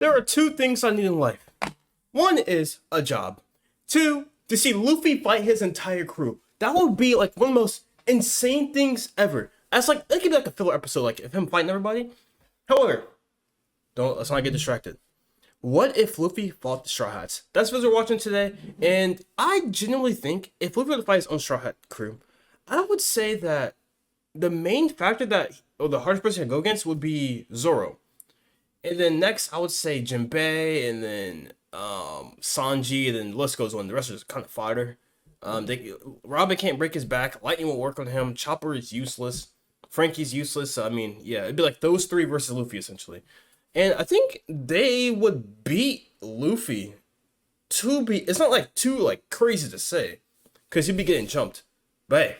There are two things I need in life. One is a job. Two, to see Luffy fight his entire crew. That would be like one of the most insane things ever. That's like, it could be like a filler episode, like of him fighting everybody. However, let's not get distracted. What if Luffy fought the Straw Hats? That's what we're watching today, and I genuinely think if Luffy were to fight his own Straw Hat crew, I would say that the main factor the hardest person to go against would be Zoro. And then next, I would say Jinbei, and then Sanji, and then the list goes on. The rest is kind of fodder. Robin can't break his back. Lightning won't work on him. Chopper is useless. Frankie's useless. So, I mean, yeah, it'd be like those three versus Luffy, essentially. And I think they would beat Luffy it's not like too like crazy to say, because he'd be getting jumped. But hey,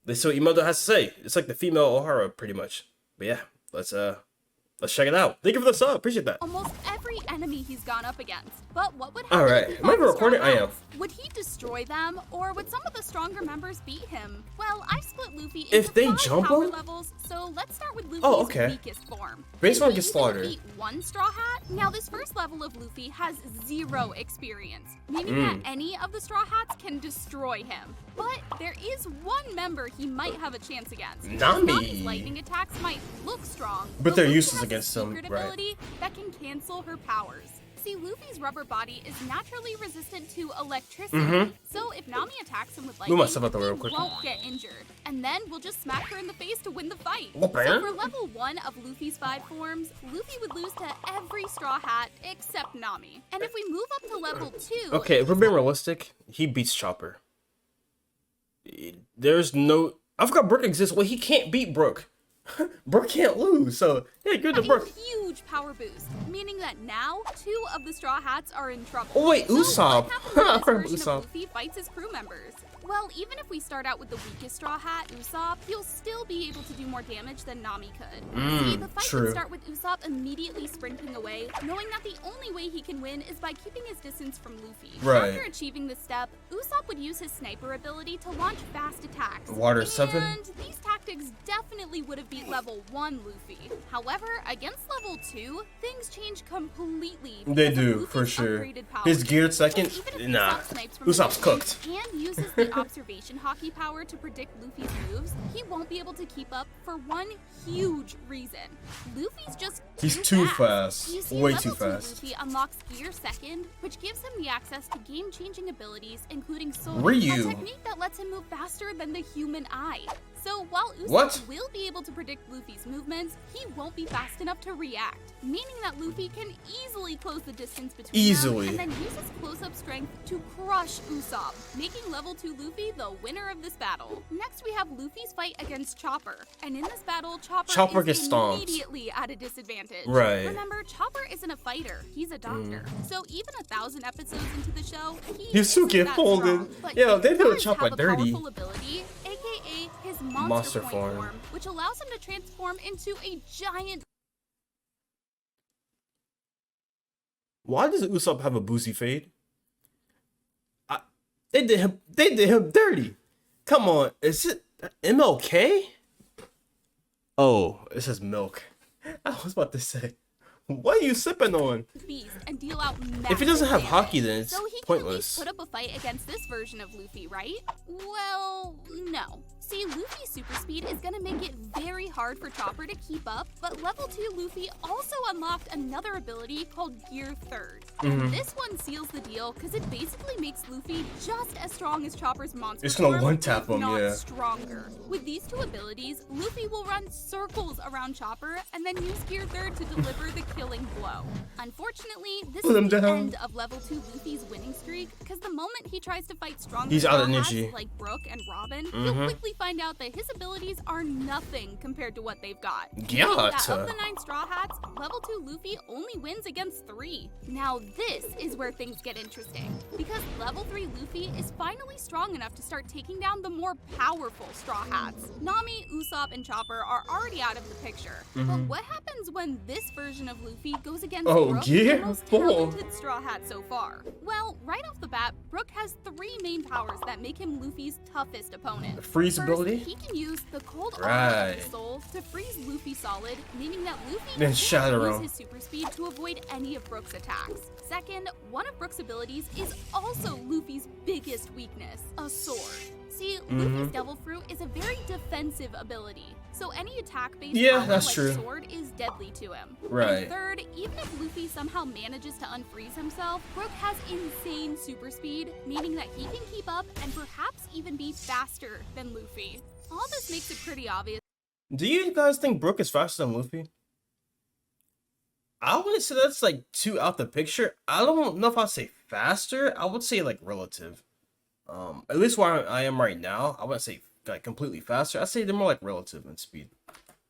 that's what Imoto has to say. It's like the female Ohara, pretty much. But yeah, let's check it out. Thank you for the sub. Appreciate that. Almost every enemy he's gone up against. But what would happen? All right, am I recording? I am. Would he destroy them, or would some of the stronger members beat him? Well, I've split Luffy into if they 5 jump power on levels, so let's start with Luffy's weakest form. Base one gets He slaughtered. beat one Straw Hat. Now, this first level of Luffy has 0 experience, meaning that any of the Straw Hats can destroy him. But there is one member he might have a chance against. Nami's lightning attacks might look strong, but they're Luffy useless has against a them, secret right? ability that can cancel her powers. See, Luffy's rubber body is naturally resistant to electricity, so if Nami attacks him with lightning, he won't get injured. And then we'll just smack her in the face to win the fight. So for level 1 of Luffy's 5 forms, Luffy would lose to every Straw Hat except Nami. And if we move up to level 2... Okay, if we're being realistic, he beats Chopper. There's no... I forgot Brook exists. Well, he can't beat Brook. Brook can't lose, so yeah, good to Brook. Huge power boost, meaning that now 2 of the Straw Hats are in trouble. Oh wait, Usopp. What happens when this version of Luffy fights his crew members? Well, even if we start out with the weakest Straw Hat, Usopp, he'll still be able to do more damage than Nami could. See, the fight would start with Usopp immediately sprinting away, knowing that the only way he can win is by keeping his distance from Luffy. Right. After achieving this step, Usopp would use his sniper ability to launch fast attacks. Water 7. And these tactics definitely would have beat level 1 Luffy. However, against level 2, things change completely. They do, for sure. His geared second? Nah. Usopp's cooked. And uses the observation hockey power to predict Luffy's moves, he won't be able to keep up for one huge reason. Luffy's just He's too fast. Way too fast. Luffy unlocks Gear Second, which gives him the access to game-changing abilities, including Soul, Ryu, a technique that lets him move faster than the human eye. So while Usopp will be able to predict Luffy's movements, he won't be fast enough to react, meaning that Luffy can easily close the distance between them and then use his close-up strength to crush Usopp, making level 2 Luffy the winner of this battle. Next, we have Luffy's fight against Chopper, and in this battle, Chopper gets stomped. Immediately at a disadvantage. Right. Remember, Chopper isn't a fighter; he's a doctor. So even 1,000 episodes into the show, he's get folded. Yeah, they do Chopper dirty. Ability, aka his monster form, which allows him to transform into a giant. Why does Usopp have a boozy fade? They did him dirty. Come on, is it MLK? Oh, it says milk. I was about to say, what are you sipping on? And deal out if he doesn't have hockey, then it's so he pointless. Can at least put up a fight against this version of Luffy, right? Well, no. See, Luffy's super speed is gonna make it very hard for Chopper to keep up, but level 2 Luffy also unlocked another ability called Gear Third. And this one seals the deal because it basically makes Luffy just as strong as Chopper's monster It's gonna form, one-tap him, not stronger. With these 2 abilities, Luffy will run circles around Chopper and then use Gear Third to deliver the killing blow. Unfortunately, this is the end of level 2 Luffy's winning streak, because the moment he tries to fight stronger Straw Hats like Brook and Robin, he'll quickly find out that his abilities are nothing compared to what they've got. That of the 9 Straw Hats, level 2 Luffy only wins against 3. Now this is where things get interesting, because level 3 Luffy is finally strong enough to start taking down the more powerful Straw Hats. Nami, Usopp, and Chopper are already out of the picture. But what happens when this version of Luffy goes against Brook, Gear the most 4. talented Straw Hat so far? Well, right off the bat, Brook has 3 main powers that make him Luffy's toughest opponent. The freeze First, ability? he can use the cold armor Right. of the soul to freeze Luffy solid, meaning that Luffy Then can't shatter use him. his super speed to avoid any of Brook's attacks. Second, one of Brook's abilities is also Luffy's biggest weakness, a sword. See, Luffy's Devil Fruit is a very defensive ability, so any attack-based power that's like true. sword is deadly to him. Right. And third, even if Luffy somehow manages to unfreeze himself, Brook has insane super speed, meaning that he can keep up and perhaps even be faster than Luffy. All this makes it pretty obvious. Do you guys think Brook is faster than Luffy? I wouldn't say that's like too out the picture. I don't know if I'd say faster. I would say like relative. At least where I am right now, I wouldn't say like completely faster. I'd say they're more like relative in speed.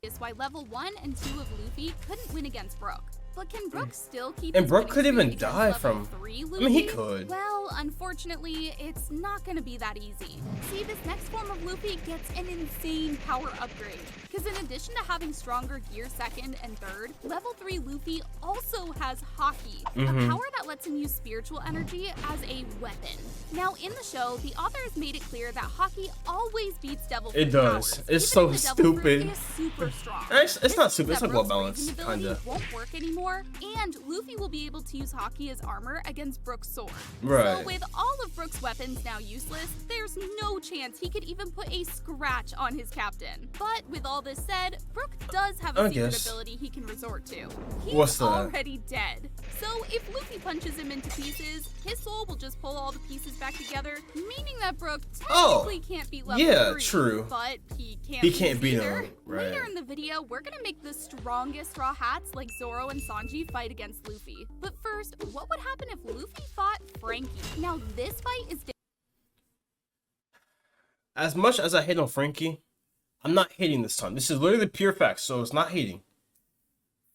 Is why level 1 and 2 of Luffy couldn't win against Brook. But can Brook still keep And his Brook winning could streak even against die level from- 3 I Luffy? mean, he could. Well, unfortunately, it's not gonna be that easy. See, this next form of Luffy gets an insane power upgrade. Because in addition to having stronger gear 2nd and 3rd, level 3 Luffy also has Haki, a power that lets him use spiritual energy as a weapon. Now, in the show, the author has made it clear that Haki always beats Devil Fruit It does. powers, It's even so if the Devil Fruit stupid. is super strong. It's This not means stupid. It's that like well Brook's balanced, freezing ability kinda. won't work anymore, and Luffy will be able to use Haki as armor against Brook's sword. Right. So with all of Brook's weapons now useless, there's no chance he could even put a scratch on his captain. But with all this said, Brook does have a I secret guess. ability he can resort to. He's What's that? already dead. So if Luffy punches him into pieces, his soul will just pull all the pieces back together, meaning that Brook technically can't beat level 3. True. But he can't beat either. him, right. Later in the video, we're gonna make the strongest Straw Hats like Zoro and Sanji fight against Luffy. But first, what would happen if Luffy fought Frankie? Now this fight is As much as I hate on Frankie, I'm not hating this time. This is literally pure facts, so it's not hating.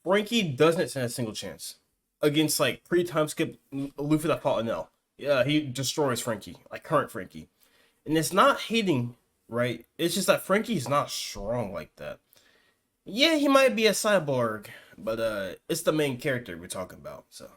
Frankie doesn't stand a single chance against like pre-time skip Luffy that fought Enel. Yeah, he destroys Frankie, like current Frankie. And it's not hating, right? It's just that Frankie's not strong like that. Yeah, he might be a cyborg, but it's the main character we're talking about, so.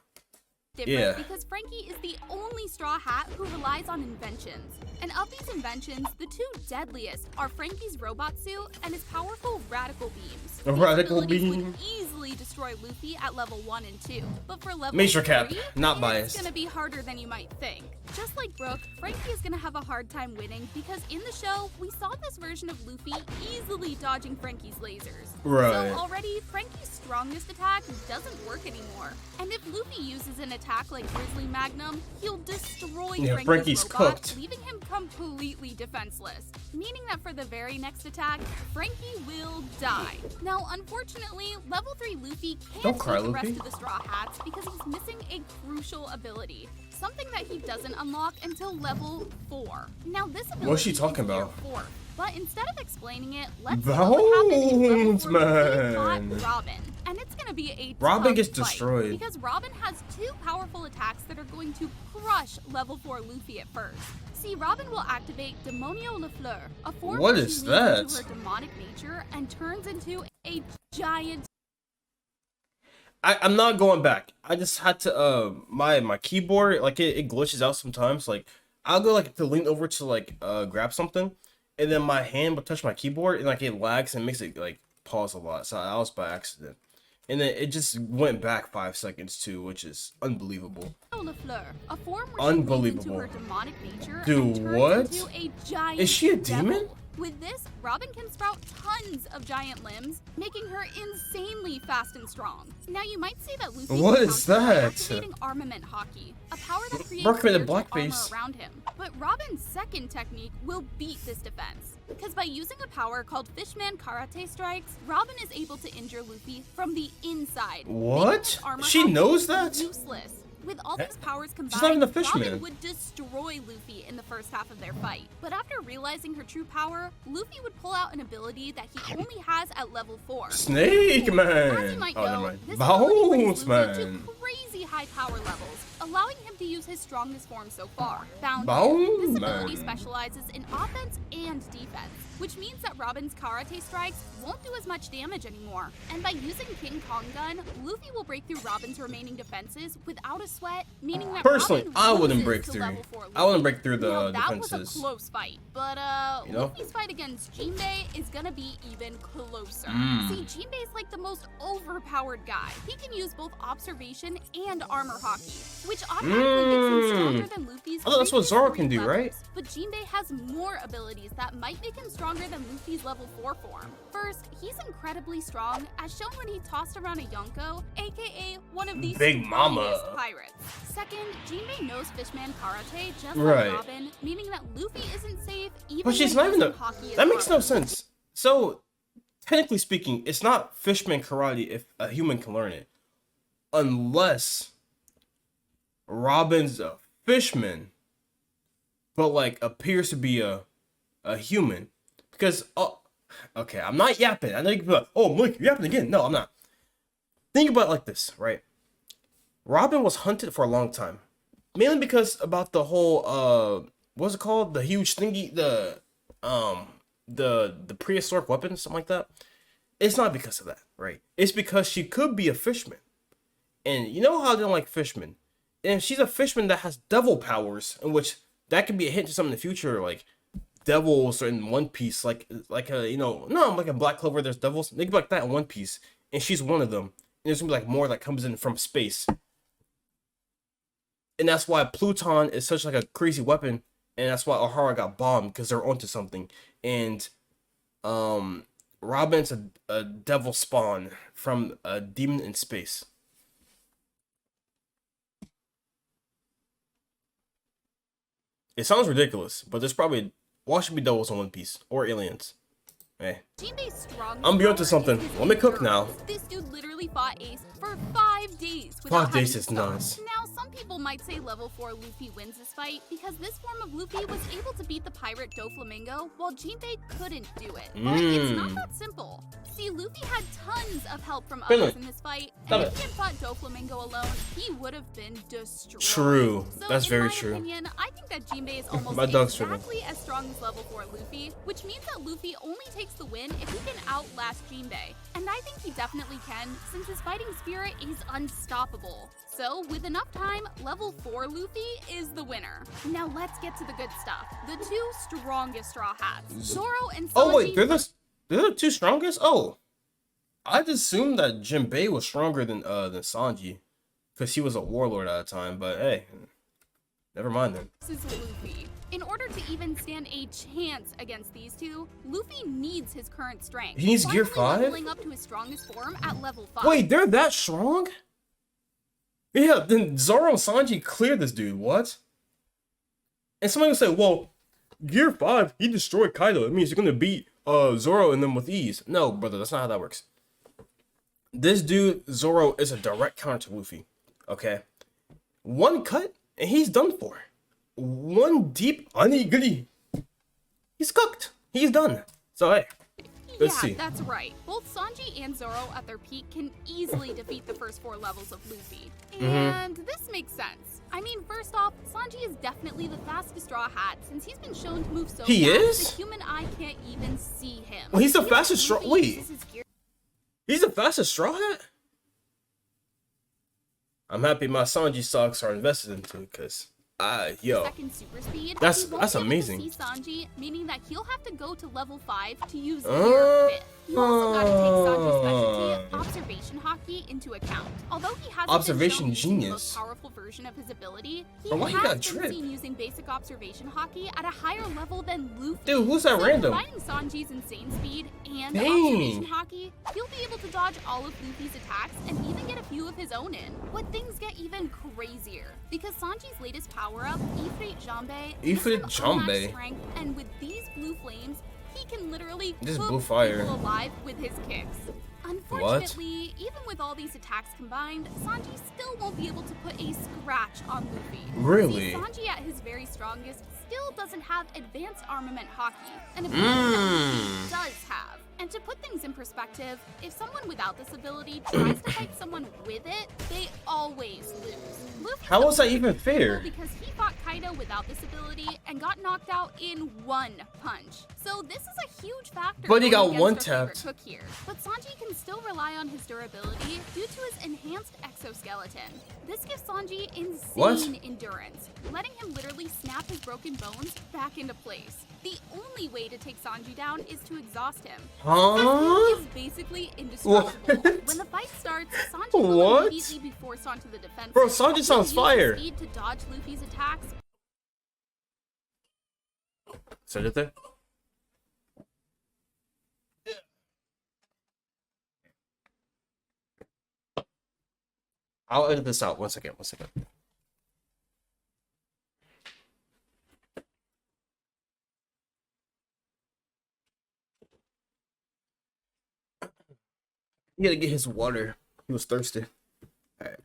different because Frankie is the only Straw Hat who relies on inventions. And of these inventions, the 2 deadliest are Frankie's robot suit and his powerful radical beams. A These radical abilities beam? would easily destroy Luffy at level 1 and 2. But for level Major 3, cap, not it's biased. gonna be harder than you might think. Just like Brook, Frankie is gonna have a hard time winning because in the show, we saw this version of Luffy easily dodging Frankie's lasers. Right. So already, Frankie's strongest attack doesn't work anymore. And if Luffy uses an attack like Grizzly Magnum, he'll destroy Frankie's robot, cooked. leaving him completely defenseless. Meaning that for the very next attack, Frankie will die. Now, unfortunately, level 3 Luffy can't Don't cry, beat the rest Luffy. of the Straw Hats because he's missing a crucial ability. Something that he doesn't unlock until level 4. Now, this ability What's she is talking tier about? 4. But instead of explaining it, let's see what happened in level 4 Luffy fought Bonesman. Robin. And it's gonna be a Robin tough gets fight, destroyed. because Robin has 2 powerful attacks that are going to crush level 4 Luffy at first. See, Robin will activate Demonio La Fleur, a form What where is she leans that? into her demonic nature and turns into a giant. I'm not going back. I just had to my keyboard like it glitches out sometimes. Like I'll go like to lean over to like grab something, and then my hand will touch my keyboard and like it lags and makes it like pause a lot. So I was by accident, and then it just went back 5 seconds too, which is unbelievable. La Fleur, a form where she leans into Unbelievable. her demonic nature Dude, and turns what? into a giant Is she a devil. demon? With this, Robin can sprout tons of giant limbs, making her insanely fast and strong. Now you might say that Luffy What can is counter by that? activating armament hockey, a power that creates Brook made a spiritual blackface. armor around him. But Robin's second technique will beat this defense. Because by using a power called Fishman Karate Strikes, Robin is able to injure Luffy from the inside. making What? his armor She hockey knows that? Useless. With all these powers She's not even combined, a fishman. Robin would destroy Luffy in the first half of their fight. But after realizing her true power, Luffy would pull out an ability that he only has at level 4. Snake As you man. might Oh, never know, mind. this ability brings Bones Luffy man. to crazy high power levels, allowing him to use his strongest form so far, Bound. Bound? This ability specializes in offense and defense, which means that Robin's karate strikes won't do as much damage anymore. And by using King Kong Gun, Luffy will break through Robin's remaining defenses without a sweat, meaning that personally, Robin I wouldn't loses break to through. level 4 I wouldn't Luffy. break through the Now, that defenses. was a close fight, but you know? Luffy's fight against Jinbei is gonna be even closer. See, Jinbei's like the most overpowered guy. He can use both observation and armor hockey, which automatically makes him stronger than Luffy's. Oh, that's what previous Zoro 3 can do, levels. right? But Jinbei has more abilities that might make him stronger than Luffy's level 4 form. First, he's incredibly strong, as shown when he tossed around a Yonko, aka one of the Big Mama strongest pirates. Second, Jinbei knows Fishman Karate just Right. like Robin, meaning that Luffy isn't safe even But she's when not even using the. hockey as That makes no Robin. sense. So, technically speaking, it's not Fishman Karate if a human can learn it, unless Robin's a fishman, but like appears to be a human. Because okay, I'm not yapping. I know you can be like, oh, Malik, you're yapping again. No, I'm not. Think about it like this, right? Robin was hunted for a long time, mainly because about the whole what's it called? The huge thingy, the prehistoric weapons, something like that. It's not because of that, right? It's because she could be a fishman, and you know how they don't like fishmen, and she's a fishman that has devil powers, in which that could be a hint to something in the future, like devils or in One Piece, like a like a Black Clover. There's devils. They could be like that in One Piece, and she's one of them. And there's gonna be like more that comes in from space, and that's why Pluton is such like a crazy weapon, and that's why O'Hara got bombed because they're onto something. And Robin's a devil spawn from a demon in space. It sounds ridiculous, but there's probably should be devils in One Piece or aliens. Hey, Jinbei's strongest I'm be onto power something. is his Let me cook now. endurance. This dude literally fought Ace for 5 days without 5 having days to is stop. nuts. Now, some people might say level 4 Luffy wins this fight because this form of Luffy was able to beat the pirate Doflamingo while Jinbei couldn't do it. But it's not that simple. See, Luffy had tons of help from others in this fight, and if he had fought Doflamingo alone, he would have been destroyed. True. So That's in very my true. opinion, I think that Jinbei is almost My dog's tripping. exactly as strong as level 4 Luffy, which means that Luffy only takes the win if he can outlast Jinbei. And I think he definitely can, since his fighting spirit is unstoppable. So, with enough time, level 4 Luffy is the winner. Now let's get to the good stuff. The 2 strongest Straw Hats, Zoro and Sanji. Oh wait, they're the two strongest. Oh, I'd assumed that Jinbei was stronger than Sanji, because he was a warlord at the time. But hey, never mind then. This is Luffy. In order to even stand a chance against these two, Luffy needs his current strength. He needs gear finally 5? leveling up to his strongest form at level 5. Wait, they're that strong? Yeah, then Zoro and Sanji cleared this dude. What? And somebody will say, well, Gear 5, he destroyed Kaido. It means you're gonna beat Zoro and them with ease. No, brother, that's not how that works. This dude, Zoro, is a direct counter to Luffy. Okay? One cut, and he's done for. One deep onigiri. He's cooked. He's done. So hey, let's see. That's right. Both Sanji and Zoro at their peak can easily defeat the first 4 levels of Luffy. And this makes sense. I mean, first off, Sanji is definitely the fastest Straw Hat since he's been shown to move so He fast is? the human eye can't even see him. Well, he's the Even fastest Straw. Luffy Wait, uses his gear- he's the fastest Straw Hat? I'm happy my Sanji stocks are invested into, because yo, second super speed. That's- he won't that's be able to amazing. see Sanji, meaning that he'll have to go to level 5 to use gear 5. You also gotta take Sanji's specialty, observation hockey, into account. Although he hasn't Observation been shown using the genius. most powerful version of his ability, he Bro, why he has got been drip? seen using basic observation hockey at a higher level than Luffy. Dude, who's that So random? combining Sanji's insane speed and Dang. observation hockey, he'll be able to dodge all of Luffy's attacks and even get a few of his own in. But things get even crazier, because Sanji's latest power-up, Ifrit Jambe, gives him Ifrit Jambe? unmatched strength, and with these blue flames, he can literally This cook blue fire. people alive with his kicks. Unfortunately, even with all these attacks combined, Sanji still won't be able to put a scratch on Luffy. Really? See, Sanji at his very strongest still doesn't have advanced armament hockey, an ability that Luffy does have. And to put things in perspective, if someone without this ability tries to fight someone with it, they always lose. Luffy's How was that the even perfect fair? example because he fought Kaido without this ability and got knocked out in one punch. So this is a huge factor. But he got going one against our favorite tapped. cook here. But Sanji can still rely on his durability due to his enhanced exoskeleton. This gives Sanji insane endurance, letting him literally snap his broken bones back into place. The only way to take Sanji down is to exhaust him. Huh? He is basically indestructible. What? When the fight starts, Sanji will What? immediately be forced onto the defensive. Bro, Sanji He'll sounds use fire. his speed to dodge Luffy's attacks. Said it there? I'll edit this out. 1 second. 1 second. He had to get his water. He was thirsty. Alright.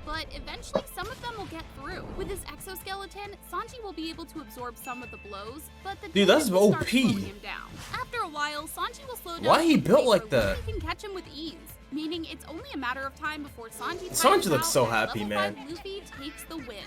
But eventually, some of them will get through. With his exoskeleton, Sanji will be able to absorb some of the blows, but the Dude, that's damage will OP. start slowing him down. After a while, Sanji will slow down. Why he to the built point like where that? Luffy can catch him with ease, meaning it's only a matter of time before Sanji. Sanji looks so out and happy, level man. 5 Luffy takes the win.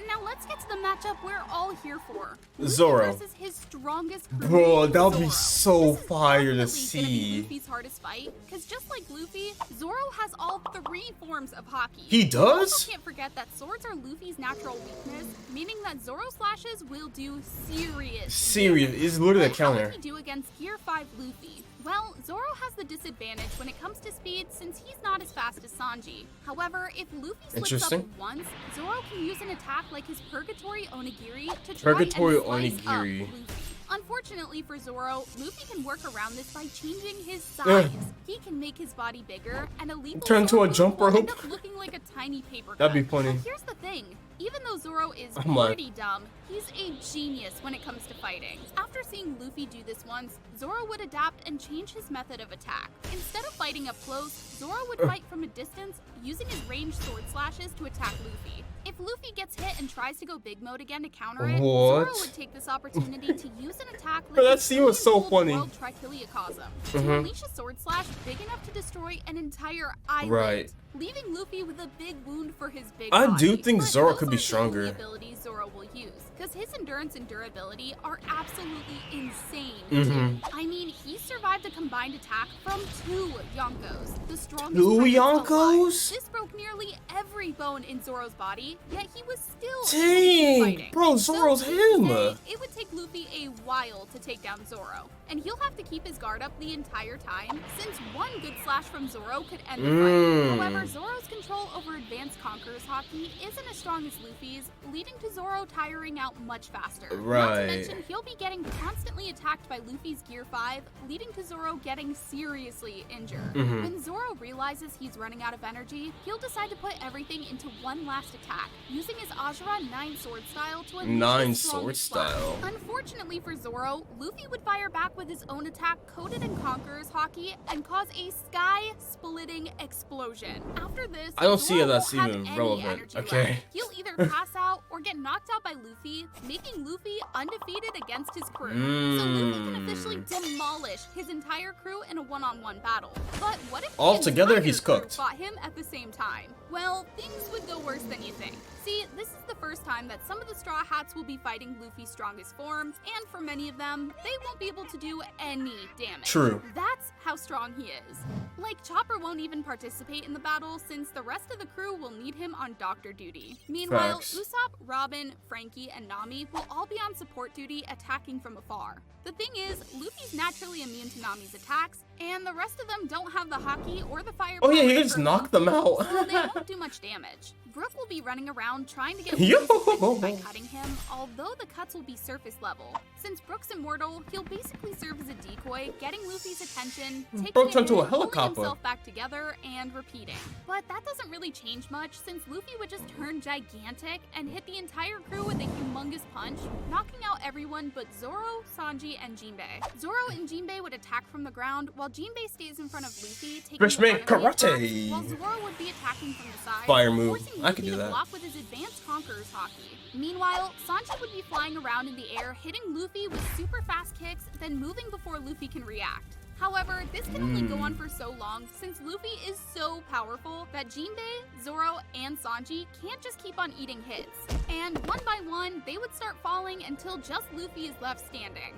Now let's get to the matchup we're all here for. Luffy Zoro. versus his strongest Bro, crewmate, that would be Zoro. so This is fire to definitely gonna be see. Luffy's hardest fight, because just like Luffy, Zoro has all 3 forms of haki. He We also does? can't forget that swords are Luffy's natural weakness, meaning that Zoro slashes will do serious. Serious. It's literally a But how counter. would he do against Gear 5 Luffy? Well, Zoro has the disadvantage when it comes to speed since he's not as fast as Sanji. However, if Luffy slips up Interesting. once, Zoro can use an attack like his Purgatory Onigiri to try Purgatory and slice Onigiri. up Luffy. Unfortunately for Zoro, Luffy can work around this by changing his size. He can make his body bigger, and a lethal Turn into sword a jump will end rope. up looking like a tiny paper That'd be cut. funny. But here's the thing. Even though Zoro is I'm like- pretty dumb, he's a genius when it comes to fighting. After seeing Luffy do this once, Zoro would adapt and change his method of attack. Instead of fighting up close, Zoro would fight from a distance, using his ranged sword slashes to attack Luffy. If Luffy gets hit and tries to go big mode again to counter it, What? Zoro would take this opportunity to use an attack like Bro, that his scene was so old funny. world Trichiliocosm, to unleash a sword slash big enough to destroy an entire island, Right. leaving Luffy with a big wound for his big I body. do think But Zoro those could be aren't the only stronger. abilities Zoro will use, because his endurance and durability are absolutely insane. Mhm. I mean, he survived a combined attack from 2 Yonkos, the strongest 2 predators alive. Yonkos? This broke nearly every bone in Zoro's body, yet he was still Dang, fighting. bro, Zoro's So, needless to him. say, it would take Luffy a while to take down Zoro, and he'll have to keep his guard up the entire time, since one good slash from Zoro could end the fight. However, Zoro's control over Advanced Conqueror's Haki isn't as strong as Luffy's, leading to Zoro tiring out much faster. Not to Right. mention, he'll be getting constantly attacked by Luffy's Gear 5, leading to Zoro getting seriously injured. When Zoro realizes he's running out of energy, he'll decide to put everything into one last attack, using his Ajura 9 sword style to unleash 9 his sword strongest slash. style. Unfortunately for Zoro, Luffy would fire back with his own attack coated in Conqueror's Haki and cause a sky-splitting explosion. After this, I don't see Zoro how that's won't have even any relevant, energy okay? left. He'll either pass out or get knocked out by Luffy, making Luffy undefeated against his crew. So Luffy can officially demolish his entire crew in a one-on-one battle. But what if the Altogether, entire he's crew cooked. fought him at the same time? Well, things would go worse than you think. See, this is the first time that some of the Straw Hats will be fighting Luffy's strongest form, and for many of them, they won't be able to do any damage. True. That's how strong he is. Like, Chopper won't even participate in the battle since the rest of the crew will need him on doctor duty. Meanwhile, Facts. Usopp, Robin, Frankie, and Nami will all be on support duty attacking from afar. The thing is, Luffy's naturally immune to Nami's attacks, and the rest of them don't have the Haki or the fire. Oh yeah, power he to can just hurt knock them out. so they won't do much damage. Brook will be running around trying to get Yo! Luffy's attention by cutting him, although the cuts will be surface level. Since Brook's immortal, he'll basically serve as a decoy, getting Luffy's attention, taking Brook a turned to hit, a helicopter. pulling himself back together, and repeating. But that doesn't really change much, since Luffy would just turn gigantic and hit the entire crew with a humongous punch, knocking out everyone but Zoro, Sanji, and Jinbei. Zoro and Jinbei would attack from the ground, while Jinbei stays in front of Luffy, taking Freshman the front of the karate. attacks, while Zoro would be attacking from the side, Fire move. forcing I could Luffy do to that. block with his Advanced Conqueror's Haki. Meanwhile, Sanji would be flying around in the air, hitting Luffy with super fast kicks, then moving before Luffy can react. However, this can only go on for so long since Luffy is so powerful that Jinbei, Zoro, and Sanji can't just keep on eating hits. And one by one, they would start falling until just Luffy is left standing.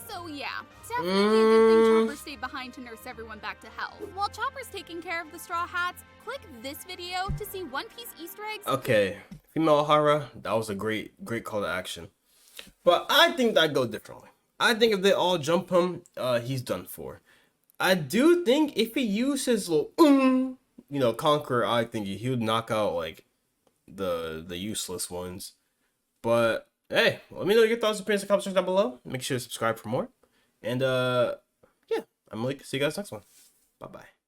So yeah, definitely a good thing Chopper stayed behind to nurse everyone back to health. While Chopper's taking care of the Straw Hats, click this video to see One Piece Easter eggs. Okay, female Hara, that was a great call to action. But I think that go differently. I think if they all jump him, he's done for. I do think if he uses little conqueror, I think he would knock out like the useless ones. But hey, let me know your thoughts and opinions in the comment section down below. Make sure to subscribe for more. And yeah, I'm Malik. See you guys next one. Bye bye.